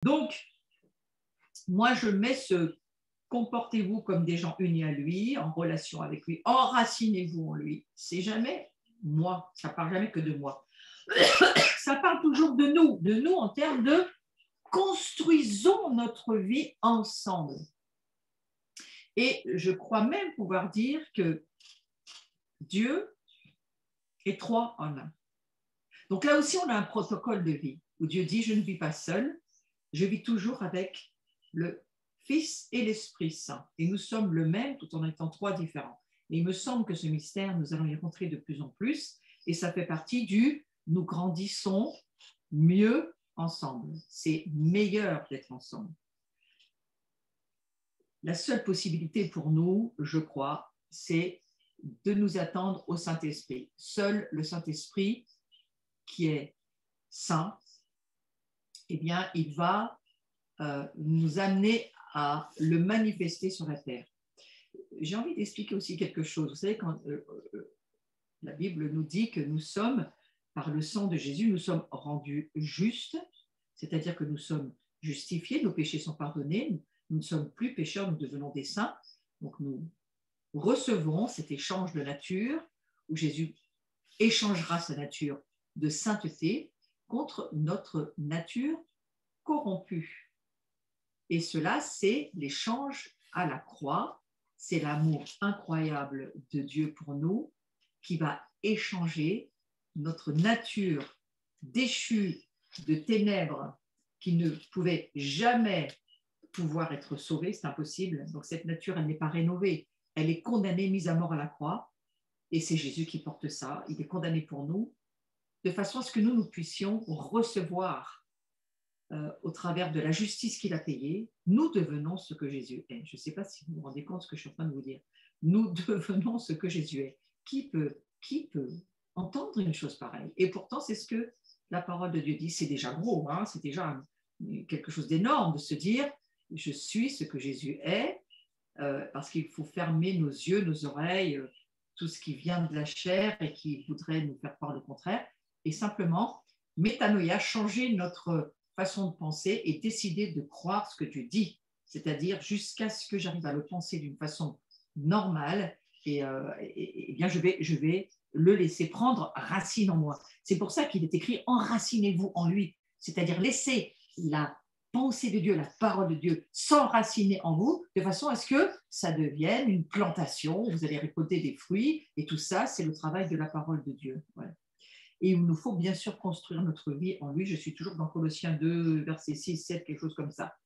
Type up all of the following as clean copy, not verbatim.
Donc, moi, je mets ce comportez-vous comme des gens unis à lui, en relation avec lui, enracinez-vous en lui. C'est jamais moi, ça ne parle jamais que de moi. Ça parle toujours de nous en termes de construisons notre vie ensemble. Et je crois même pouvoir dire que Dieu est trois en un. Donc là aussi, on a un protocole de vie où Dieu dit, je ne vis pas seul, je vis toujours avec le Fils et l'Esprit Saint. Et nous sommes le même tout en étant trois différents. Et il me semble que ce mystère, nous allons y rentrer de plus en plus. Et ça fait partie du nous grandissons mieux ensemble. C'est meilleur d'être ensemble. La seule possibilité pour nous, je crois, c'est de nous attendre au Saint-Esprit. Seul le Saint-Esprit, qui est saint, eh bien, il va nous amener à le manifester sur la terre. J'ai envie d'expliquer aussi quelque chose. Vous savez, quand la Bible nous dit que nous sommes, par le sang de Jésus, nous sommes rendus justes, c'est-à-dire que nous sommes justifiés, nos péchés sont pardonnés, nous ne sommes plus pécheurs, nous devenons des saints. Donc nous recevons cet échange de nature où Jésus échangera sa nature de sainteté contre notre nature corrompue. Et cela, c'est l'échange à la croix, c'est l'amour incroyable de Dieu pour nous qui va échanger notre nature déchue de ténèbres qui ne pouvait jamais pouvoir être sauvée, c'est impossible. Donc cette nature, elle n'est pas rénovée, elle est condamnée, mise à mort à la croix, et c'est Jésus qui porte ça, il est condamné pour nous, de façon à ce que nous puissions recevoir au travers de la justice qu'il a payée, nous devenons ce que Jésus est. Je ne sais pas si vous vous rendez compte de ce que je suis en train de vous dire. Nous devenons ce que Jésus est. Qui peut entendre une chose pareille? Et pourtant, c'est ce que la parole de Dieu dit. C'est déjà gros, hein? C'est déjà quelque chose d'énorme de se dire « Je suis ce que Jésus est », parce qu'il faut fermer nos yeux, nos oreilles, tout ce qui vient de la chair et qui voudrait nous faire croire le contraire, et simplement, métanoïa, changer notre façon de penser et décider de croire ce que Dieu dit, c'est-à-dire jusqu'à ce que j'arrive à le penser d'une façon normale et bien je vais le laisser prendre racine en moi. C'est pour ça qu'il est écrit « enracinez-vous en lui », c'est-à-dire laissez la pensée de Dieu, la parole de Dieu s'enraciner en vous de façon à ce que ça devienne une plantation, vous allez récolter des fruits et tout ça, c'est le travail de la parole de Dieu. Voilà. Et il nous faut bien sûr construire notre vie en lui. Je suis toujours dans Colossiens 2, versets 6, 7, quelque chose comme ça.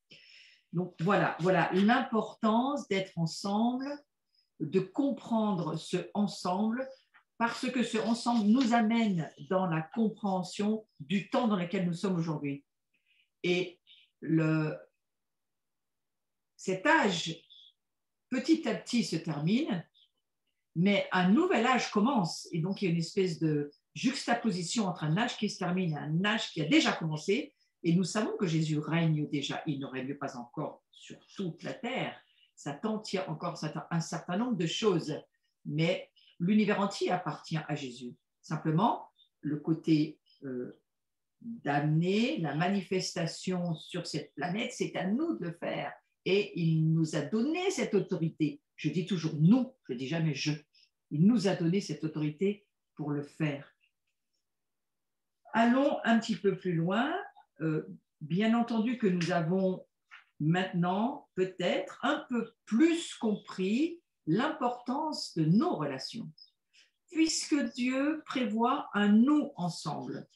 Donc voilà l'importance d'être ensemble, de comprendre ce ensemble, parce que ce ensemble nous amène dans la compréhension du temps dans lequel nous sommes aujourd'hui. Et cet âge, petit à petit, se termine, mais un nouvel âge commence. Et donc, il y a une espèce de juxtaposition entre un âge qui se termine et un âge qui a déjà commencé. Et nous savons que Jésus règne déjà. Il ne règne pas encore sur toute la terre. Satan tient encore un certain nombre de choses. Mais l'univers entier appartient à Jésus. Simplement, le côté d'amener la manifestation sur cette planète, c'est à nous de le faire. Et il nous a donné cette autorité. Je dis toujours nous, je ne dis jamais je. Il nous a donné cette autorité pour le faire. Allons un petit peu plus loin. Bien entendu que nous avons maintenant peut-être un peu plus compris l'importance de nos relations, puisque Dieu prévoit un nous ensemble.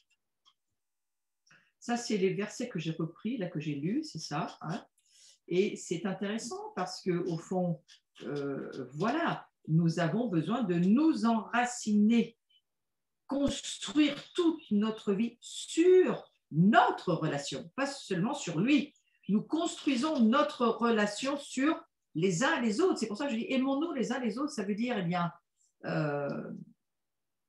Ça, c'est les versets que j'ai repris, là que j'ai lus, c'est ça. Hein? Et c'est intéressant parce qu'au fond, voilà, nous avons besoin de nous enraciner, construire toute notre vie sur notre relation, pas seulement sur lui. Nous construisons notre relation sur les uns les autres. C'est pour ça que je dis aimons-nous les uns les autres. Ça veut dire, eh bien,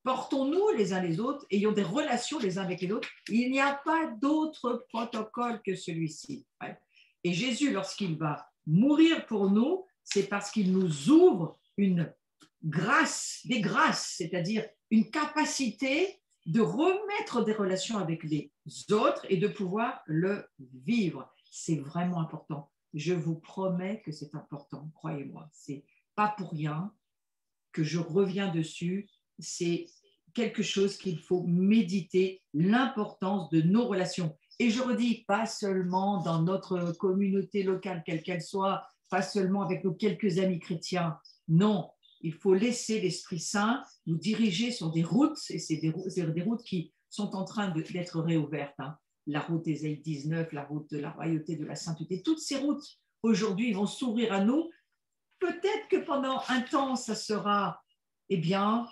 portons-nous les uns les autres, ayons des relations les uns avec les autres. Il n'y a pas d'autre protocole que celui-ci. Ouais. Et Jésus, lorsqu'il va mourir pour nous, c'est parce qu'il nous ouvre une grâce, des grâces, c'est-à-dire une capacité de remettre des relations avec les autres et de pouvoir le vivre. c'est vraiment important. Je vous promets que c'est important, croyez-moi. C'est pas pour rien que je reviens dessus. C'est quelque chose qu'il faut méditer, l'importance de nos relations. Et je redis, pas seulement dans notre communauté locale, quelle qu'elle soit, pas seulement avec nos quelques amis chrétiens. Non, il faut laisser l'Esprit Saint nous diriger sur des routes, et c'est des routes qui sont en train d'être réouvertes. Hein. La route d'Ésaïe 19, la route de la royauté, de la sainteté, toutes ces routes, aujourd'hui, vont s'ouvrir à nous. Peut-être que pendant un temps, ça sera, eh bien,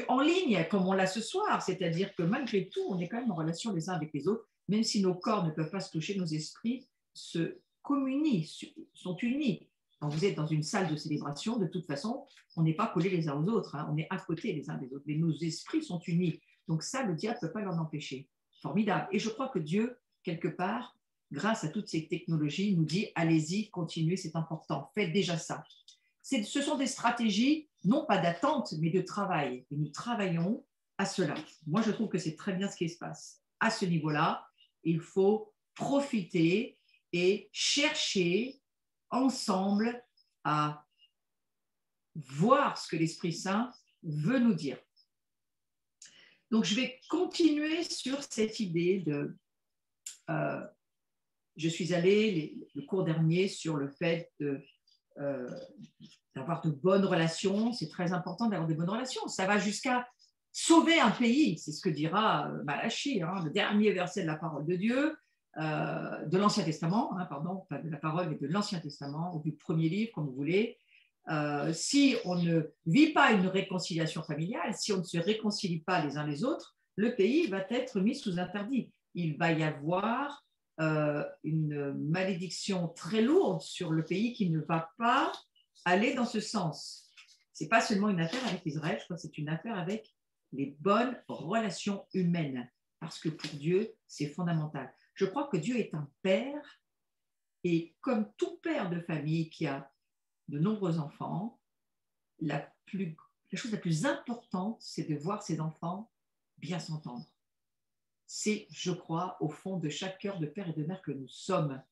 en ligne, comme on l'a ce soir, c'est-à-dire que malgré tout, on est quand même en relation les uns avec les autres, même si nos corps ne peuvent pas se toucher, nos esprits se communient, sont unis. Quand vous êtes dans une salle de célébration, de toute façon, on n'est pas collés les uns aux autres, hein, on est à côté les uns des autres, mais nos esprits sont unis. Donc ça, le diable ne peut pas l'en empêcher. Formidable. Et je crois que Dieu, quelque part, grâce à toutes ces technologies, nous dit, allez-y, continuez, c'est important, faites déjà ça. Ce sont des stratégies, non pas d'attente, mais de travail. Et nous travaillons à cela. Moi, je trouve que c'est très bien ce qui se passe. À ce niveau-là, il faut profiter et chercher ensemble à voir ce que l'Esprit Saint veut nous dire. Donc, je vais continuer sur cette idée de... je suis allée le cours dernier sur le fait d'avoir de bonnes relations. C'est très important d'avoir de bonnes relations. Ça va jusqu'à sauver un pays. C'est ce que dira Malachie, hein, le dernier verset de la parole de Dieu, de l'Ancien Testament, hein, pardon, pas de la parole, mais de l'Ancien Testament, ou du premier livre, comme vous voulez. Si on ne vit pas une réconciliation familiale, si on ne se réconcilie pas les uns les autres, le pays va être mis sous interdit. Il va y avoir une malédiction très lourde sur le pays qui ne va pas aller dans ce sens. Ce n'est pas seulement une affaire avec Israël, je crois que c'est une affaire avec les bonnes relations humaines, parce que pour Dieu, c'est fondamental. Je crois que Dieu est un père, et comme tout père de famille qui a de nombreux enfants, la chose la plus importante, c'est de voir ses enfants bien s'entendre. C'est, je crois, au fond de chaque cœur de père et de mère que nous sommes.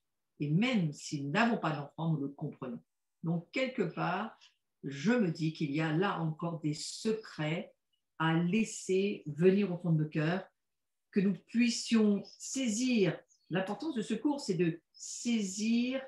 Et même si nous n'avons pas d'enfants, nous le comprenons. Donc, quelque part, je me dis qu'il y a là encore des secrets à laisser venir au fond de nos cœurs, que nous puissions saisir. L'importance de ce cours, c'est de saisir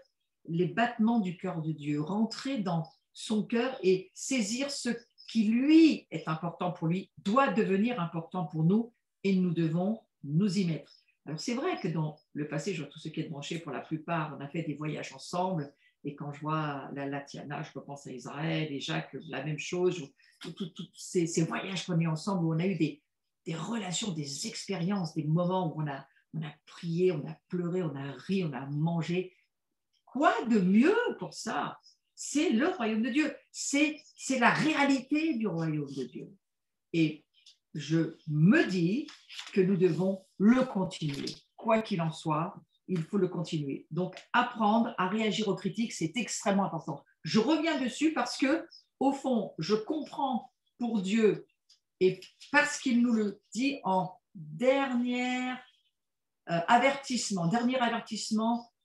les battements du cœur de Dieu, rentrer dans son cœur et saisir ce qui, lui, est important pour lui, doit devenir important pour nous, et nous devons nous y mettre. Alors, c'est vrai que dans le passé, je vois tous ceux qui sont branchés, pour la plupart, on a fait des voyages ensemble, et quand je vois la Latiana, je repense à Israël, et Jacques, la même chose, tous ces voyages qu'on est ensemble, où on a eu des relations, des expériences, des moments où on a prié, on a pleuré, on a ri, on a mangé. Quoi de mieux pour ça? C'est le royaume de Dieu. C'est la réalité du royaume de Dieu. Et je me dis que nous devons le continuer. Quoi qu'il en soit, il faut le continuer. Donc, apprendre à réagir aux critiques, c'est extrêmement important. Je reviens dessus parce que, au fond, je comprends pour Dieu et parce qu'il nous le dit en dernier avertissement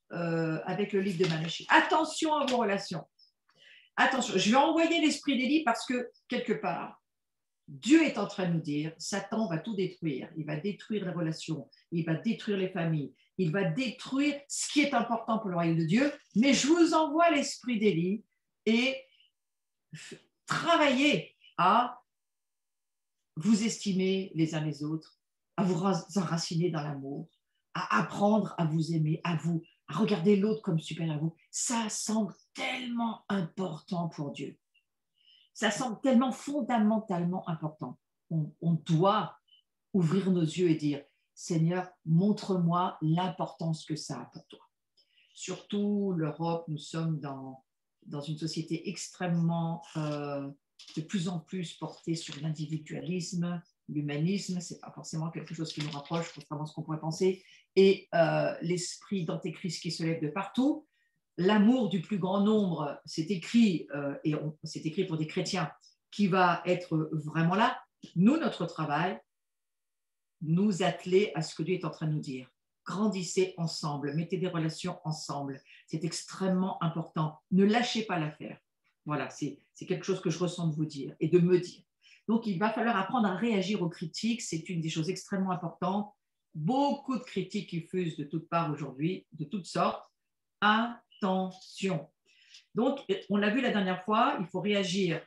avec le livre de Malachie. Attention à vos relations. Attention, je vais envoyer l'esprit d'Élie parce que, quelque part, Dieu est en train de nous dire, Satan va tout détruire. Il va détruire les relations, il va détruire les familles, il va détruire ce qui est important pour le royaume de Dieu. Mais je vous envoie l'esprit d'Élie et travaillez à vous estimer les uns les autres, à vous enraciner dans l'amour, à apprendre à vous aimer, à regarder l'autre comme supérieur à vous. Ça semble tellement important pour Dieu. Ça semble tellement fondamentalement important. On doit ouvrir nos yeux et dire, Seigneur, montre-moi l'importance que ça a pour toi. Surtout l'Europe, nous sommes dans une société extrêmement, de plus en plus portée sur l'individualisme, l'humanisme, ce n'est pas forcément quelque chose qui nous rapproche, contrairement à ce qu'on pourrait penser, et l'esprit d'antéchrist qui se lève de partout. L'amour du plus grand nombre, c'est écrit, c'est écrit pour des chrétiens, qui va être vraiment là. Nous, notre travail, nous atteler à ce que Dieu est en train de nous dire. grandissez ensemble, mettez des relations ensemble. C'est extrêmement important. Ne lâchez pas l'affaire. Voilà, c'est quelque chose que je ressens de vous dire et de me dire. Donc, il va falloir apprendre à réagir aux critiques. C'est une des choses extrêmement importantes. Beaucoup de critiques qui fusent de toutes parts aujourd'hui, de toutes sortes. Attention. Donc, on l'a vu la dernière fois, il faut réagir.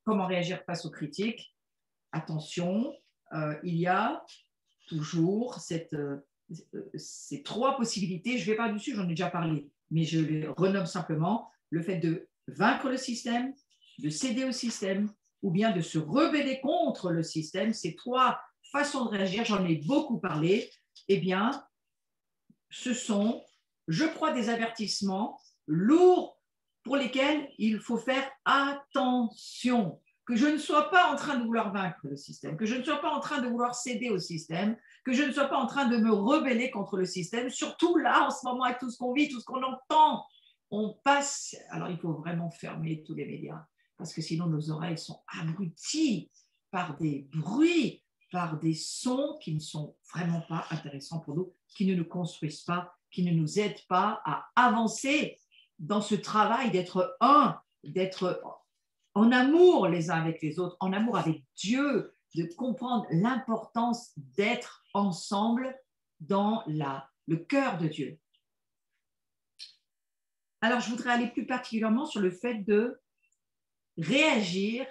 Comment réagir face aux critiques? Attention, il y a toujours ces trois possibilités. Je ne vais pas dessus, j'en ai déjà parlé, mais je les renomme simplement. Le fait de vaincre le système, de céder au système, ou bien de se rebeller contre le système. Ces trois façons de réagir, j'en ai beaucoup parlé. Eh bien, ce sont, je crois, des avertissements lourds pour lesquels il faut faire attention. Que je ne sois pas en train de vouloir vaincre le système, que je ne sois pas en train de vouloir céder au système, que je ne sois pas en train de me rebeller contre le système, surtout là, en ce moment, avec tout ce qu'on vit, tout ce qu'on entend. On passe, alors il faut vraiment fermer tous les médias, parce que sinon nos oreilles sont abruties par des bruits, par des sons qui ne sont vraiment pas intéressants pour nous, qui ne nous construisent pas, qui ne nous aident pas à avancer dans ce travail d'être un, d'être en amour les uns avec les autres, en amour avec Dieu, de comprendre l'importance d'être ensemble dans le cœur de Dieu. Alors, je voudrais aller plus particulièrement sur le fait de réagir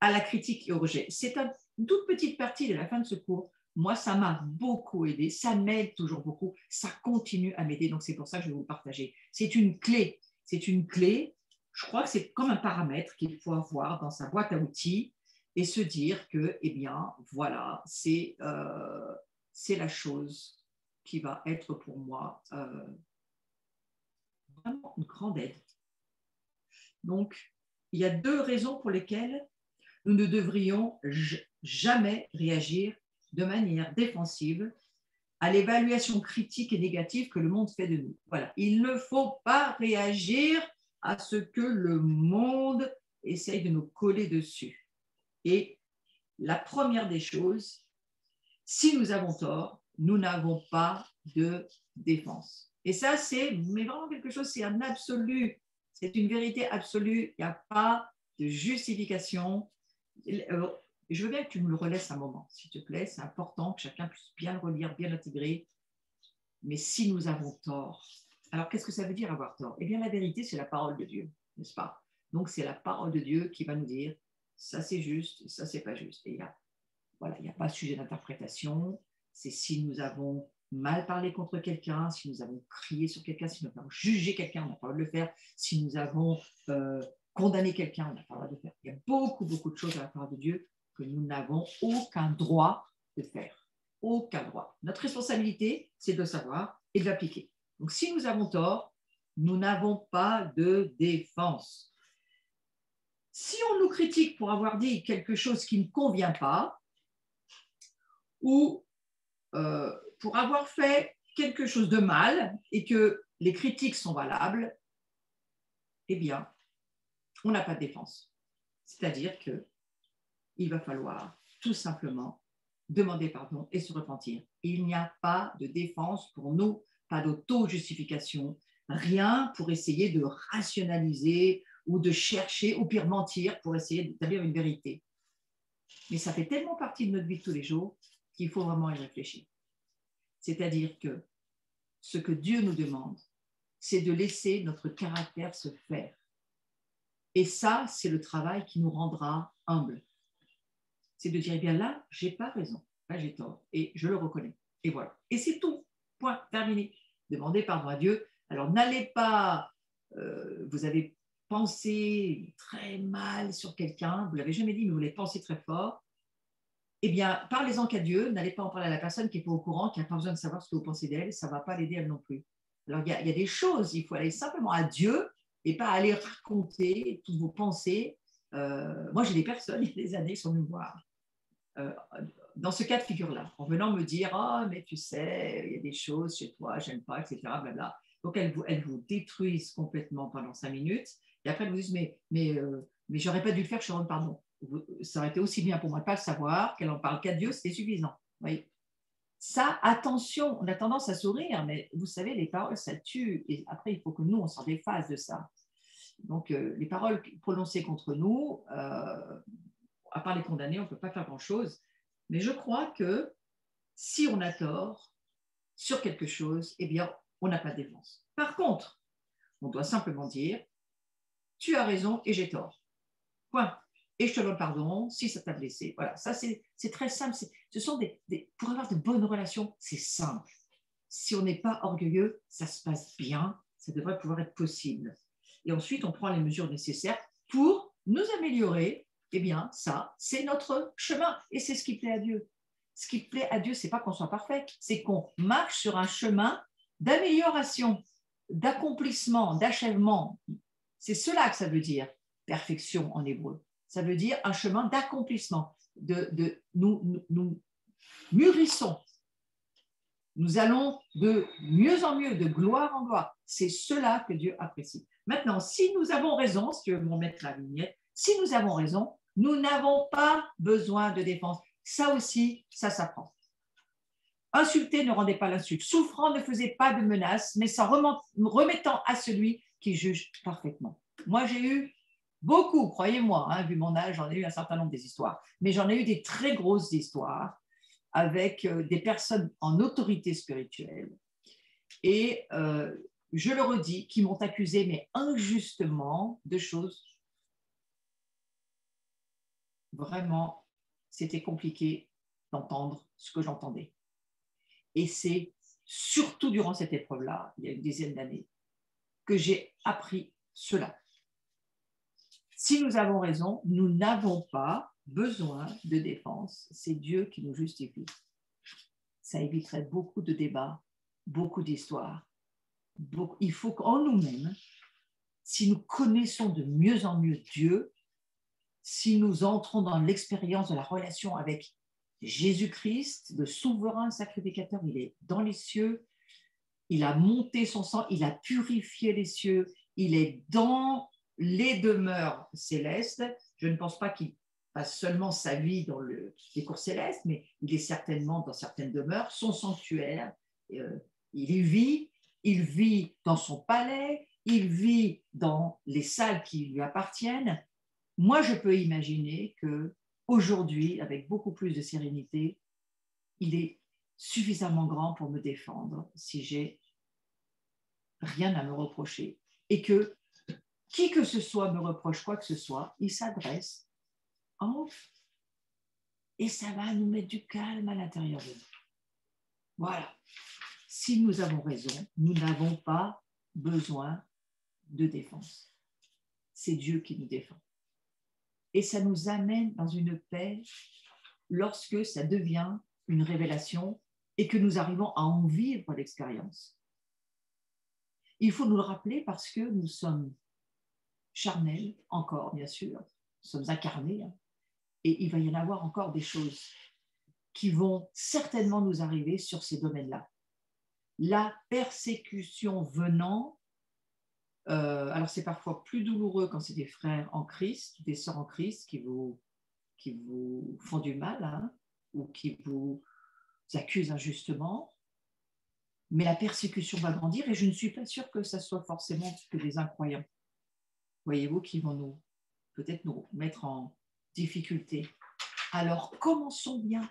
à la critique et au rejet. C'est une toute petite partie de la fin de ce cours. Moi, ça m'a beaucoup aidé, ça m'aide toujours beaucoup, ça continue à m'aider, donc c'est pour ça que je vais vous le partager. C'est une clé, je crois que c'est comme un paramètre qu'il faut avoir dans sa boîte à outils et se dire que, eh bien, voilà, c'est la chose qui va être pour moi vraiment une grande aide. Donc, il y a deux raisons pour lesquelles nous ne devrions jamais réagir de manière défensive à l'évaluation critique et négative que le monde fait de nous. Voilà, il ne faut pas réagir à ce que le monde essaye de nous coller dessus. Et la première des choses, si nous avons tort, nous n'avons pas de défense. Et ça, c'est vraiment quelque chose, c'est un absolu, c'est une vérité absolue, il n'y a pas de justification. Je veux bien que tu me le relaisses un moment, s'il te plaît, c'est important que chacun puisse bien le relire, bien l'intégrer. Mais si nous avons tort, alors qu'est-ce que ça veut dire avoir tort? Eh bien, la vérité, c'est la parole de Dieu, n'est-ce pas? Donc, c'est la parole de Dieu qui va nous dire ça c'est juste, ça c'est pas juste. Et il n'y a pas de sujet d'interprétation. C'est si nous avons mal parlé contre quelqu'un, si nous avons crié sur quelqu'un, si nous avons jugé quelqu'un, on n'a pas le droit de le faire. Si nous avons condamné quelqu'un, on n'a pas le droit de le faire. Il y a beaucoup, beaucoup de choses à la parole de Dieu que nous n'avons aucun droit de faire. Aucun droit. Notre responsabilité, c'est de savoir et de l'appliquer. Donc, si nous avons tort, nous n'avons pas de défense. Si on nous critique pour avoir dit quelque chose qui ne convient pas, ou pour avoir fait quelque chose de mal et que les critiques sont valables, eh bien, on n'a pas de défense. C'est-à-dire qu'il va falloir tout simplement demander pardon et se repentir. Il n'y a pas de défense pour nous, pas d'auto-justification, rien pour essayer de rationaliser ou de chercher, ou pire mentir, pour essayer d'établir une vérité. Mais ça fait tellement partie de notre vie de tous les jours qu'il faut vraiment y réfléchir. C'est-à-dire que ce que Dieu nous demande, c'est de laisser notre caractère se faire. Et ça, c'est le travail qui nous rendra humbles. C'est de dire, eh bien là, je n'ai pas raison, là j'ai tort, et je le reconnais. Et voilà. Et c'est tout. Point, terminé. Demandez pardon à Dieu. Alors n'allez pas, vous avez pensé très mal sur quelqu'un, vous ne l'avez jamais dit, mais vous l'avez pensé très fort. Eh bien, parlez-en qu'à Dieu, n'allez pas en parler à la personne qui n'est pas au courant, qui n'a pas besoin de savoir ce que vous pensez d'elle, ça ne va pas l'aider elle non plus. Alors, il y a des choses, il faut aller simplement à Dieu et pas aller raconter toutes vos pensées. Moi, j'ai des personnes, il y a des années, qui sont venues me voir dans ce cas de figure-là, en venant me dire « Ah, mais tu sais, il y a des choses chez toi, j'aime pas, etc. » Blabla. Donc, elles vous détruisent complètement pendant 5 minutes. Et après, elles vous disent « Mais j'aurais pas dû le faire, je te demande pardon. » Ça aurait été aussi bien pour moi de ne pas le savoir, qu'elle en parle qu'à Dieu, c'était suffisant. Oui. Ça, attention, on a tendance à sourire, mais vous savez, les paroles, ça tue. Et après, il faut que nous, on s'en défasse de ça. Donc, les paroles prononcées contre nous, à part les condamner, on ne peut pas faire grand-chose. Mais je crois que si on a tort sur quelque chose, eh bien, on n'a pas de défense. Par contre, on doit simplement dire, tu as raison et j'ai tort. Point. Et je te donne pardon si ça t'a blessé. Voilà, ça c'est très simple. Ce sont pour avoir de bonnes relations, c'est simple. Si on n'est pas orgueilleux, ça se passe bien, ça devrait pouvoir être possible. Et ensuite, on prend les mesures nécessaires pour nous améliorer. Eh bien, ça, c'est notre chemin et c'est ce qui plaît à Dieu. Ce qui plaît à Dieu, c'est pas qu'on soit parfait, c'est qu'on marche sur un chemin d'amélioration, d'accomplissement, d'achèvement. C'est cela que ça veut dire, perfection en hébreu. Ça veut dire un chemin d'accomplissement. Nous mûrissons. Nous allons de mieux en mieux, de gloire en gloire. C'est cela que Dieu apprécie. Maintenant, si nous avons raison, si tu veux m'en mettre la vignette, si nous avons raison, nous n'avons pas besoin de défense. Ça aussi, ça s'apprend. Insulter ne rendait pas l'insulte. Souffrant ne faisait pas de menace, mais s'en remettant à celui qui juge parfaitement. Moi, j'ai eu beaucoup, croyez-moi, hein, vu mon âge, j'en ai eu un certain nombre des histoires, mais j'en ai eu des très grosses histoires avec des personnes en autorité spirituelle. Et je le redis, qui m'ont accusé, mais injustement, de choses vraiment, c'était compliqué d'entendre ce que j'entendais. Et c'est surtout durant cette épreuve-là, il y a une dizaine d'années, que j'ai appris cela. Si nous avons raison, nous n'avons pas besoin de défense. C'est Dieu qui nous justifie. Ça éviterait beaucoup de débats, beaucoup d'histoires. Il faut qu'en nous-mêmes, si nous connaissons de mieux en mieux Dieu, si nous entrons dans l'expérience de la relation avec Jésus-Christ, le souverain sacrificateur, il est dans les cieux, il a monté son sang, il a purifié les cieux, il est dans les demeures célestes. Je ne pense pas qu'il passe seulement sa vie dans les cours célestes, mais il est certainement dans certaines demeures, son sanctuaire. Il vit dans son palais, il vit dans les salles qui lui appartiennent. Moi, je peux imaginer qu'aujourd'hui, avec beaucoup plus de sérénité, il est suffisamment grand pour me défendre si j'ai rien à me reprocher. Et que qui que ce soit me reproche quoi que ce soit, il s'adresse en haut. Et ça va nous mettre du calme à l'intérieur de nous. Voilà. Si nous avons raison, nous n'avons pas besoin de défense. C'est Dieu qui nous défend. Et ça nous amène dans une paix lorsque ça devient une révélation et que nous arrivons à en vivre l'expérience. Il faut nous le rappeler parce que nous sommes charnels encore, bien sûr, nous sommes incarnés, hein, et il va y en avoir encore des choses qui vont certainement nous arriver sur ces domaines-là. La persécution venant, alors c'est parfois plus douloureux quand c'est des frères en Christ, des sœurs en Christ qui vous font du mal, hein, ou qui vous accusent injustement, mais la persécution va grandir et je ne suis pas sûre que ça soit forcément que des incroyants, voyez-vous, qui vont peut-être nous mettre en difficulté. Alors commençons bien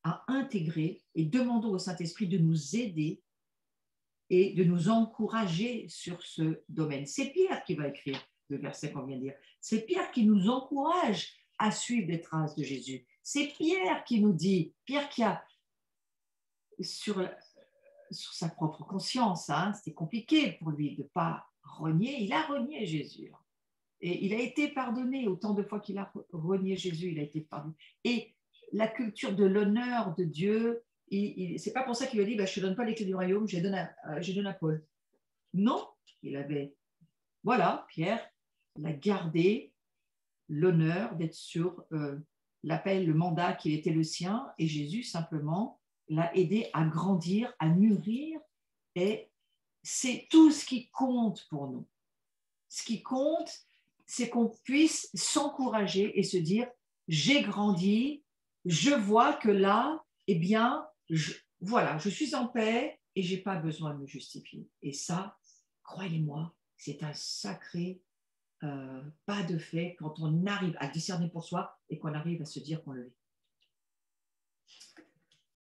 à intégrer et demandons au Saint-Esprit de nous aider et de nous encourager sur ce domaine. C'est Pierre qui va écrire le verset qu'on vient de dire. C'est Pierre qui nous encourage à suivre les traces de Jésus. C'est Pierre qui nous dit, Pierre qui a sur sa propre conscience, hein, c'était compliqué pour lui de ne pas renier, il a renié Jésus. Et il a été pardonné autant de fois qu'il a renié Jésus, il a été pardonné. Et la culture de l'honneur de Dieu, c'est pas pour ça qu'il a dit je ne te donne pas les clés du royaume, je donne à Paul. Non, voilà, Pierre, il a gardé l'honneur d'être sur l'appel, le mandat qui était le sien, et Jésus simplement l'a aidé à grandir, à mûrir, et c'est tout ce qui compte pour nous. Ce qui compte, c'est qu'on puisse s'encourager et se dire, j'ai grandi, je vois que là, eh bien, voilà, je suis en paix et je n'ai pas besoin de me justifier. Et ça, croyez-moi, c'est un sacré pas de fait quand on arrive à discerner pour soi et qu'on arrive à se dire qu'on le vit.